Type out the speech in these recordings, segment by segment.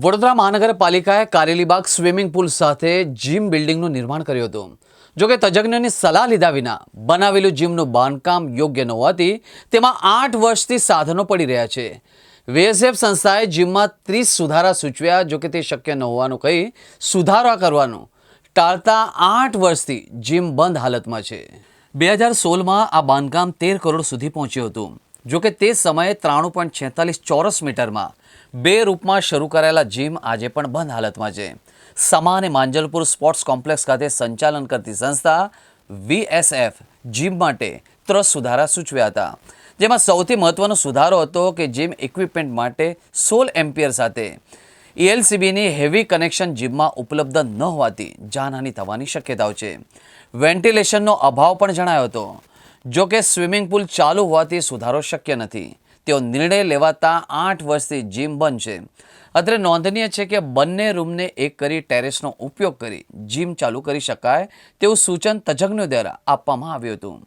વડોદરા મહાનગરપાલિકાએ Karelibaug swimming pool સાથે gym બિલ્ડિંગનું નિર્માણ કર્યું હતું. જોકે તજજ્ઞોની સલાહ લીધા વિના બનાવેલું જીમનું બાંધકામ યોગ્ય ન હોવાથી તેમાં 8 વર્ષથી સાધનો પડી રહ્યા છે. વીએસએફ સંસ્થાએ જીમમાં 30 સુધારા સૂચવ્યા. જોકે તે શક્ય ન હોવાનું કહી સુધારા કરવાનું ટાળતા 8 વર્ષથી જીમ બંધ હાલતમાં છે. 2016માં આ બાંધકામ 13 કરોડ સુધી પહોંચ્યું હતું. જોકે તે સમયે 93.46 ચોરસ મીટરમાં 2 રૂપમાં શરૂ કરાયેલા જીમ આજે પણ બંધ હાલતમાં છે. સમા અને માંજલપુર સ્પોર્ટ્સ કોમ્પ્લેક્સ ખાતે સંચાલન કરતી સંસ્થા વીએસએફ જીમ માટે 3 સુધારા સૂચવ્યા હતા. જેમાં સૌથી મહત્વનો સુધારો હતો કે જીમ ઇક્વિપમેન્ટ માટે 16 એમ્પિયર સાથે ELCBની હેવી કનેક્શન જીમમાં ઉપલબ્ધ ન હોવાથી જાનહાનિ થવાની શક્યતાઓ છે. વેન્ટિલેશનનો અભાવ પણ જણાયો હતો. જો કે સ્વિમિંગ પુલ ચાલુ હોવાથી સુધારો શક્ય નથી. તેઓ નિર્ણય લેવાતા 8 વર્ષથી જીમ બંધ છે. અત્રે નોંધનીય છે કે બંને રૂમને એક કરી ટેરેસનો ઉપયોગ કરી જીમ ચાલુ કરી શકાય તેવું સૂચન તજજ્ઞો દ્વારા આપવામાં આવ્યું હતું.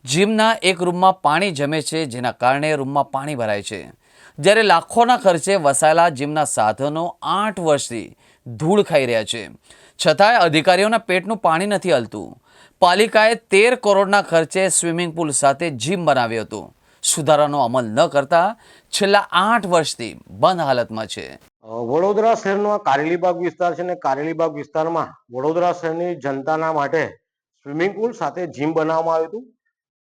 જીમના એક રૂમમાં પાણી જમે છે, જેના કારણે રૂમમાં પાણી ભરાય છે. જ્યારે લાખોના ખર્ચે વસાયેલા જીમના સાધનો 8 વર્ષથી ધૂળ ખાઈ રહ્યા છે, છતાંય અધિકારીઓના પેટનું પાણી નથી હલતું. પાલિકાએ 13 કરોડના ખર્ચે સ્વિમિંગ પુલ સાથે જીમ બનાવ્યું હતું. સુધારાનો અમલ ન કરતા છેલ્લા 8 વર્ષથી બંધ હાલતમાં છે. વડોદરા શહેરનો કારેલીબાગ વિસ્તાર છે ને કારેલીબાગ વિસ્તારમાં વડોદરા શહેરની જનતાના માટે સ્વિમિંગ પુલ સાથે જીમ બનાવવામાં આવ્યું હતું.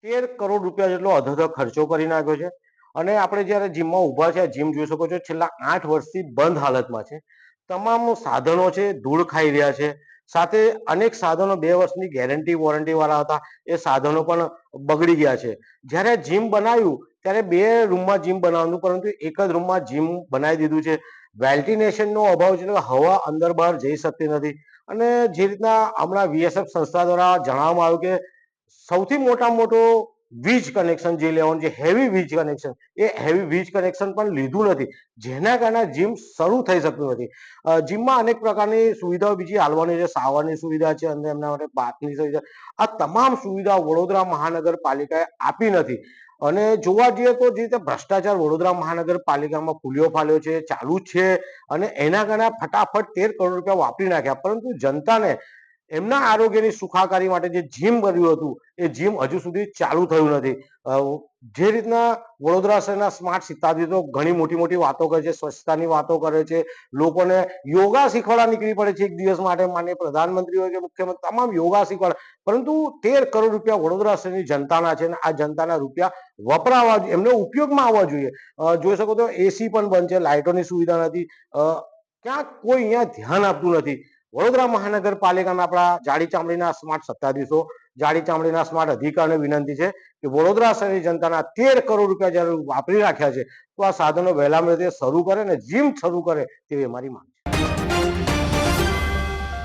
13 કરોડ રૂપિયા જેટલો અધધો ખર્ચો કરી નાખ્યો છે. અને આપણે જ્યારે જીમમાં ઊભા છે, જીમ જોઈ શકો છો છેલ્લા 8 વર્ષથી બંધ હાલતમાં છે. તમામ સાધનો છે ધૂળ ખાઈ રહ્યા છે. સાથે અનેક સાધનો 2 વર્ષની ગેરંટી વોરંટી વાળા હતા, એ સાધનો પણ બગડી ગયા છે. જ્યારે જીમ બનાવ્યું ત્યારે 2 રૂમમાં જીમ બનાવવાનું, પરંતુ એક જ રૂમમાં જીમ બનાવી દીધું છે. વેન્ટિલેશનનો અભાવ છે, હવા અંદર બહાર જઈ શકતી નથી. અને જે રીતના હમણાં વીએસએફ સંસ્થા દ્વારા જણાવવામાં આવ્યું કે સૌથી મોટામાં મોટો વીજ કનેક્શન જે લેવાનું છે, હેવી વીજ કનેક્શન, એ હેવી વીજ કનેક્શન પણ લીધું નથી, જેના કારણે જીમ શરૂ થઈ શકતું નથી. જીમમાં અનેક પ્રકારની સુવિધાઓ બીજી હાલવાની છે, સાવરની સુવિધા છે અને એમના માટે બાથની સુવિધા, આ તમામ સુવિધાઓ વડોદરા મહાનગરપાલિકાએ આપી નથી. અને જોવા જઈએ તો જે રીતે ભ્રષ્ટાચાર વડોદરા મહાનગરપાલિકામાં ફૂલ્યો ફાલ્યો છે, ચાલુ જ છે, અને એના કારણે ફટાફટ 13 કરોડ રૂપિયા વાપરી નાખ્યા, પરંતુ જનતાને એમના આરોગ્યની સુખાકારી માટે જે જીમ બન્યું હતું એ જીમ હજુ સુધી ચાલુ થયું નથી. જે રીતના વડોદરા શહેરના સ્માર્ટ સિત્તાધીશો ઘણી મોટી મોટી વાતો કરે છે, સ્વચ્છતાની વાતો કરે છે, લોકોને યોગા શીખવાડવા નીકળી પડે છે એક દિવસ માટે, માનનીય પ્રધાનમંત્રી હોય કે મુખ્યમંત્રી, તમામ યોગા શીખવાડે, પરંતુ 13 કરોડ રૂપિયા વડોદરા શહેરની જનતાના છે, અને આ જનતાના રૂપિયા વપરાવા, એમને ઉપયોગમાં આવવા જોઈએ. જોઈ શકો તો એસી પણ બંધ છે, લાઇટોની સુવિધા નથી, ક્યાંક કોઈ અહીંયા ધ્યાન આપતું નથી. વડોદરા મહાનગરપાલિકાના આપણા જાડી ચામડીના સ્માર્ટ સત્તાધીશો, જાડી ચામડીના સ્માર્ટ અધિકારીઓને વિનંતી છે કે વડોદરા શહેરની જનતાના 13 કરોડ રૂપિયા જ્યારે વાપરી રાખ્યા છે, તો આ સાધનો વહેલામાં શરૂ કરે ને જીમ શરૂ કરે તેવી અમારી માંગ છે.